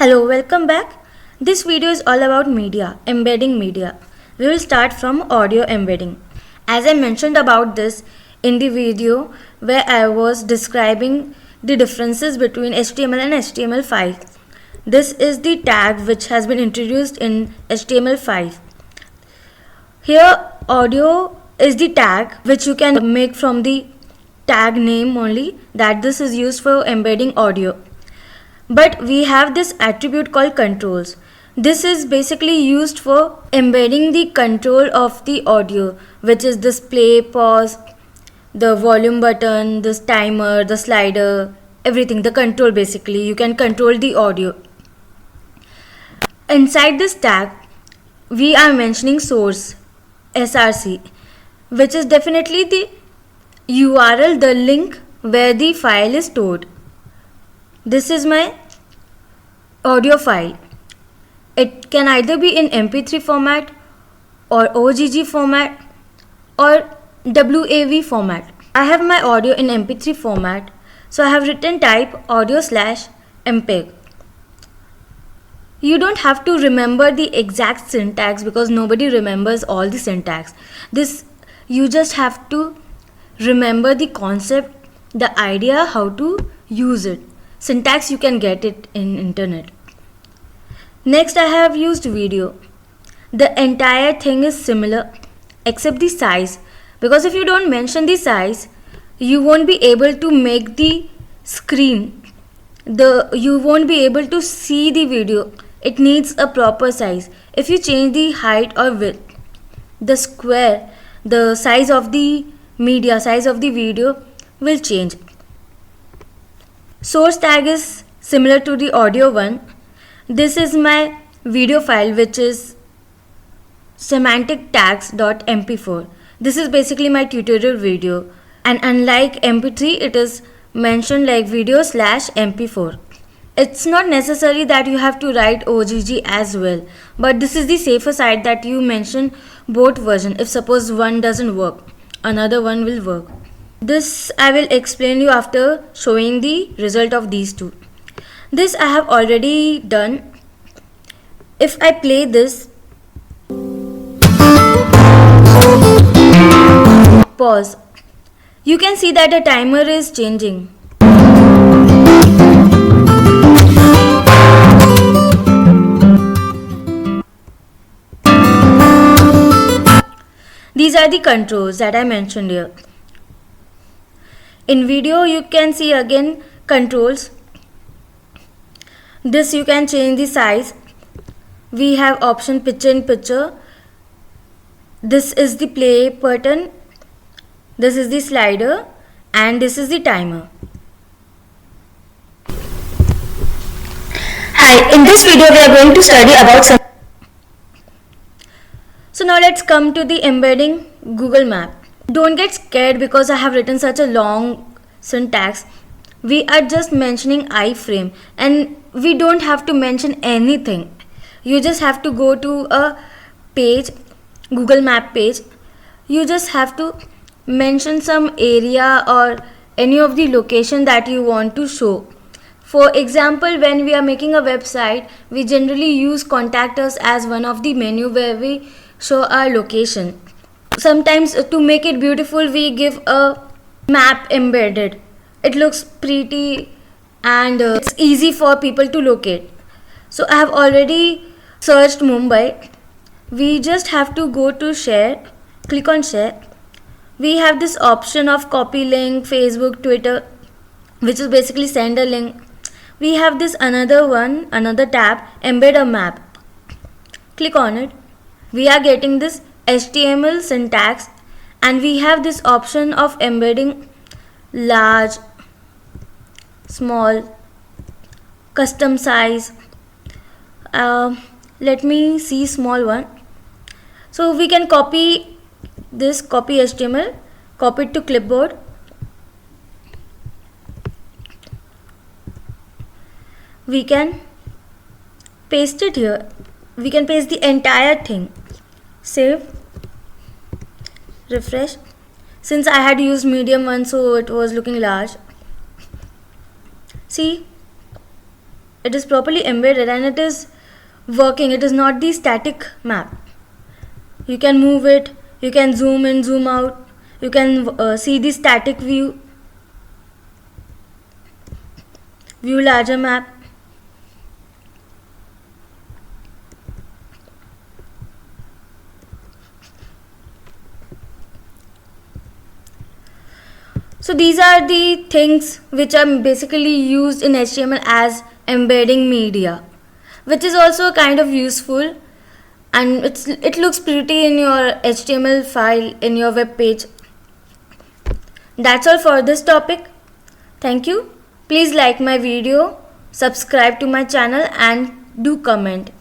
Hello, welcome back. This video is all about media, embedding media. We will start from audio embedding. As I mentioned about this in the video where I was describing the differences between HTML and HTML5. This is the tag which has been introduced in HTML5. Here audio is the tag which you can make from the tag name only, that this is used for embedding audio. But we have this attribute called controls. This is basically used for embedding the control of the audio, which is this play, pause, the volume button, this timer, the slider, everything, the control basically. You can control the audio. Inside this tag, we are mentioning source, SRC, which is definitely the URL, the link where the file is stored. This is my audio file. It can either be in MP3 format or OGG format or WAV format. I have my audio in MP3 format, so I have written type audio/mpeg. You don't have to remember the exact syntax because nobody remembers all the syntax. You just have to remember the concept, the idea how to use it. Syntax you can get it in internet. Next I have used video. The entire thing is similar except the size, because if you don't mention the size you won't be able to make the screen. You won't be able to see the video. It needs a proper size. If you change the height or width, the square, the size of the media, size of the video will change. Source tag is similar to the audio one. This is my video file which is semantictags.mp4. This is basically my tutorial video, and unlike mp3 it is mentioned like video/mp4. It's not necessary that you have to write OGG as well, but this is the safer side that you mention both version. If suppose one doesn't work, another one will work. This I will explain you after showing the result of these two. This I have already done. If I play this, pause, you can see that the timer is changing. These are the controls that I mentioned here. In video you can see again controls. This you can change the size. We have option picture in picture. This is the play button. This is the slider, and this is the timer. Hi, in this video we are going to study about some. So now let's come to the embedding Google Map. Don't get scared because I have written such a long syntax. We are just mentioning iframe and we don't have to mention anything. You just have to go to a page, Google Map page. You just have to mention some area or any of the location that you want to show. For example, when we are making a website, we generally use contact us as one of the menu where we show our location. Sometimes to make it beautiful we give a map embedded. It looks pretty and it's easy for people to locate. So I have already searched Mumbai. We just have to go to share, click on share. We have this option of copy link, Facebook, Twitter, which is basically send a link. We have this another tab, embed a map. Click on it. We are getting this HTML syntax, and we have this option of embedding large, small, custom size. Let me see small one. So we can copy this, copy HTML, copy it to clipboard. We can paste it here. We can paste the entire thing. Save, refresh. Since I had used medium one, so it was looking large. See, it is properly embedded and it is working. It is not the static map. You can move it, you can zoom in, zoom out, you can see the static view larger map. So these are the things which are basically used in HTML as embedding media, which is also kind of useful, and it looks pretty in your HTML file in your web page. That's all for this topic. Thank you. Please like my video, subscribe to my channel and do comment.